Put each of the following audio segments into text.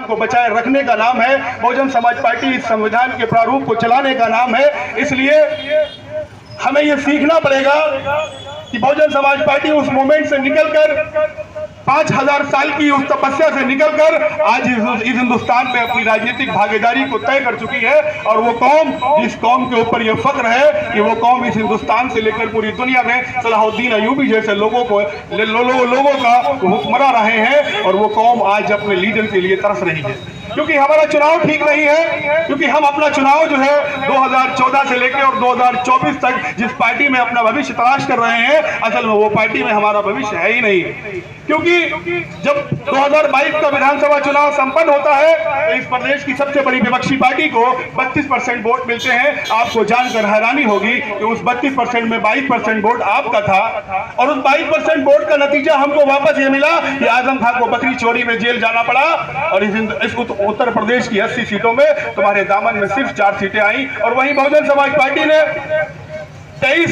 को बचाए रखने का नाम है। बहुजन समाज पार्टी इस संविधान के प्रारूप को चलाने का नाम है। इसलिए हमें यह सीखना पड़ेगा कि बहुजन समाज पार्टी उस मोमेंट से निकलकर 5000 साल की उस तपस्या से निकलकर आज इस हिंदुस्तान में अपनी राजनीतिक भागीदारी को तय कर चुकी है। और वो कौम, जिस कौम के ऊपर ये फख्र है कि वो कौम इस हिंदुस्तान से लेकर पूरी दुनिया में सलाहुद्दीन अयूबी जैसे लोगों का हुक्मरां रहे हैं, और वो कौम आज अपने लीडर के लिए तरस रही है। क्योंकि हमारा चुनाव ठीक नहीं है, क्योंकि हम अपना चुनाव जो है 2014 से लेकर और 2024 तक जिस पार्टी में अपना भविष्य तलाश कर रहे हैं, असल में वो पार्टी में हमारा भविष्य है ही नहीं। क्योंकि जब 2022 का विधानसभा चुनाव संपन्न होता है तो इस प्रदेश की सबसे बड़ी विपक्षी पार्टी को 32% वोट मिलते हैं। आपको जानकर हैरानी होगी कि उस 32% में 22% वोट आपका था, और उस 22% वोट का नतीजा हमको वापस ये मिला कि आजम खान को बकरी चोरी में जेल जाना पड़ा, और इस उत्तर प्रदेश की 80 सीटों में तुम्हारे दामन में सिर्फ 4 सीटें आई। और वहीं बहुजन समाज पार्टी ने 23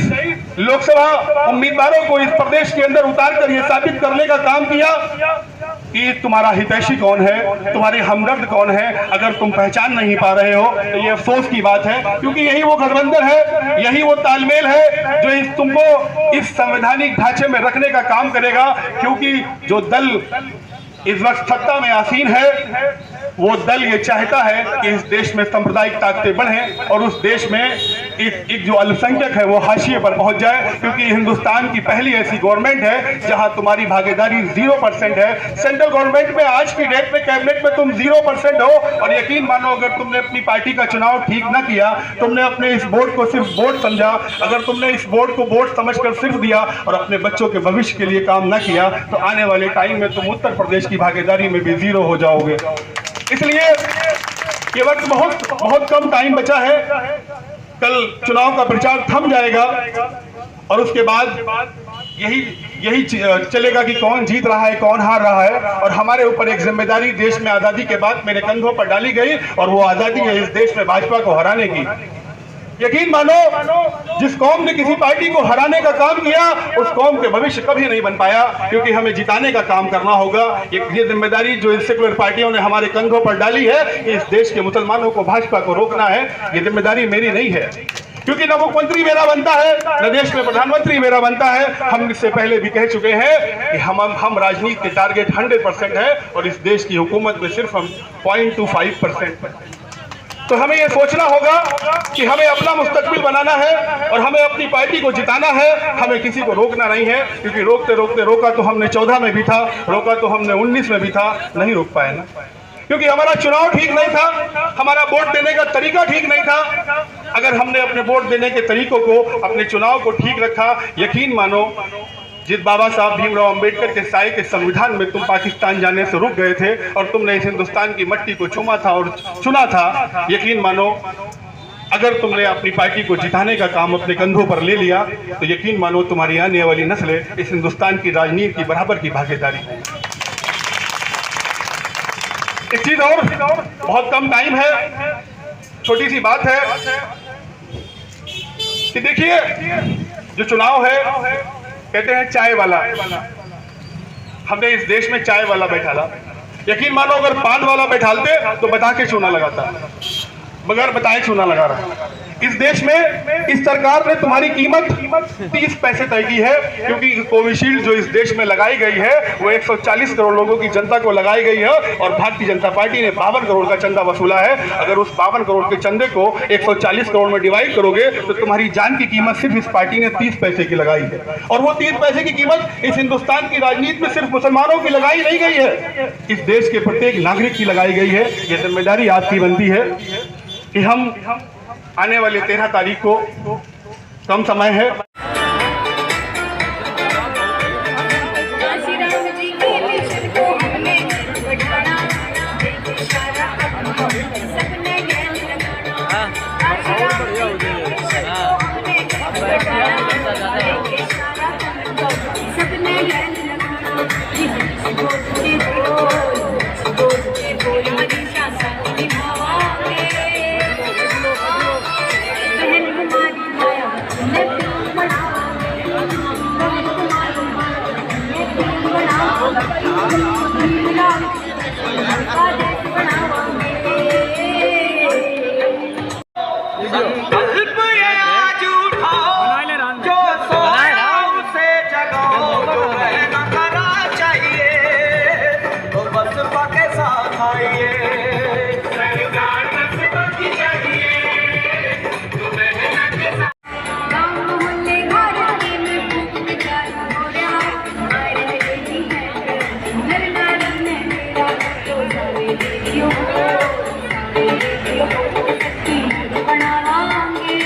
लोकसभा उम्मीदवारों को इस प्रदेश के अंदर उतारकर यह साबित करने का काम किया कि तुम्हारा हितैषी कौन है, तुम्हारे हमदर्द कौन है। अगर तुम पहचान नहीं पा रहे हो तो ये अफसोस की बात है, क्योंकि यही वो गठबंधन है, यही वो तालमेल है जो तुमको इस संवैधानिक ढांचे में रखने का काम करेगा। क्योंकि जो दल इस वक्त सत्ता में आसीन है, वो दल ये चाहता है कि इस देश में सांप्रदायिक ताकतें बढ़ें और उस देश में एक जो अल्पसंख्यक है वो हाशिए पर पहुंच जाए। क्योंकि हिंदुस्तान की पहली ऐसी गवर्नमेंट है जहां तुम्हारी भागीदारी 0% है। सेंट्रल गवर्नमेंट में आज की डेट में कैबिनेट में तुम 0% हो, और यकीन मानो अगर तुमने अपनी पार्टी का चुनाव ठीक न किया, तुमने अपने इस बोर्ड को सिर्फ बोर्ड समझा, अगर तुमने इस बोर्ड को बोर्ड समझकर सिर्फ दिया और अपने बच्चों के भविष्य के लिए काम न किया, तो आने वाले टाइम में तुम उत्तर प्रदेश की भागीदारी में भी 0 हो जाओगे। इसलिए ये वक्त बहुत कम टाइम बचा है। कल चुनाव का प्रचार थम जाएगा और उसके बाद यही चलेगा कि कौन जीत रहा है, कौन हार रहा है। और हमारे ऊपर एक जिम्मेदारी देश में आजादी के बाद मेरे कंधों पर डाली गई, और वो आजादी है इस देश में भाजपा को हराने की। यकीन मानो, जिस कौम ने किसी पार्टी को हराने का काम किया, उस कौम के भविष्य कभी नहीं बन पाया। क्योंकि हमें जिताने का काम करना होगा। ये जिम्मेदारी जो इस सेकुलर पार्टियों ने हमारे कंधों पर डाली है कि इस देश के मुसलमानों को भाजपा को रोकना है, ये जिम्मेदारी मेरी नहीं है। क्योंकि न मुख्यमंत्री मेरा बनता है, न देश में प्रधानमंत्री मेरा बनता है। हम इससे पहले भी कह चुके हैं कि हम राजनीति के टारगेट 100% है, और इस देश की हुकूमत में सिर्फ हम 0.25%। तो हमें यह सोचना होगा कि हमें अपना मुस्तकबिल बनाना है और हमें अपनी पार्टी को जिताना है। हमें किसी को रोकना नहीं है, क्योंकि रोका तो हमने 14 में भी था, रोका तो हमने 19 में भी था, नहीं रोक पाए ना। क्योंकि हमारा चुनाव ठीक नहीं था, हमारा वोट देने का तरीका ठीक नहीं था। अगर हमने अपने वोट देने के तरीकों को, अपने चुनाव को ठीक रखा, यकीन मानो जिस बाबा साहब भीमराव अंबेडकर के साए के संविधान में तुम पाकिस्तान जाने से रुक गए थे और तुमने इस हिंदुस्तान की मट्टी को चूमा था और चुना था, यकीन मानो अगर तुमने अपनी पार्टी को जिताने का काम अपने कंधों पर ले लिया, तो यकीन मानो तुम्हारी आने वाली नस्लें इस हिंदुस्तान की राजनीति की बराबर की भागीदारी। एक चीज और, बहुत कम टाइम है, छोटी सी बात है कि देखिए जो चुनाव है, कहते हैं चाय वाला, हमने इस देश में चाय वाला बैठाला। यकीन मानो अगर पान वाला बैठालते तो बता के चूना लगाता, बगैर बताए चूना लगा रहा। इस देश में इस सरकार ने तुम्हारी कीमत 30 पैसे तय की है, क्योंकि कोविशील्ड जो इस देश में लगाई गई है वो 140 करोड़ लोगों की जनता को लगाई गई है, और भारतीय जनता पार्टी ने 52 करोड़ का चंदा वसूला है। अगर उस 52 करोड़ के चंदे को 140 करोड़ में डिवाइड करोगे तो तुम्हारी जान की कीमत सिर्फ इस पार्टी ने 30 पैसे की लगाई है। और वो 30 पैसे की कीमत इस हिंदुस्तान की राजनीति में सिर्फ मुसलमानों की लगाई नहीं गई है, इस देश के प्रत्येक नागरिक की लगाई गई है। ये जिम्मेदारी आपकी बनती है कि हम आने वाले 13 तारीख को, कम समय है, बढ़ाइए, सरकार सबको की चाहिए, तो मेहनत के साथ गाँव मोहल्ले घर के में खूब विचार हो रहा हमारे बेटी है घर नारी ने मेरा तो सारे बेटियों को शक्ति बनावांगे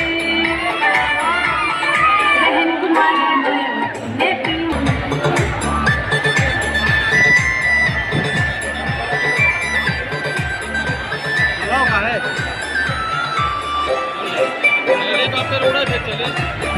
बहन कुमारी मैं पीऊं हेलीकॉप्टर उड़ा फिर चले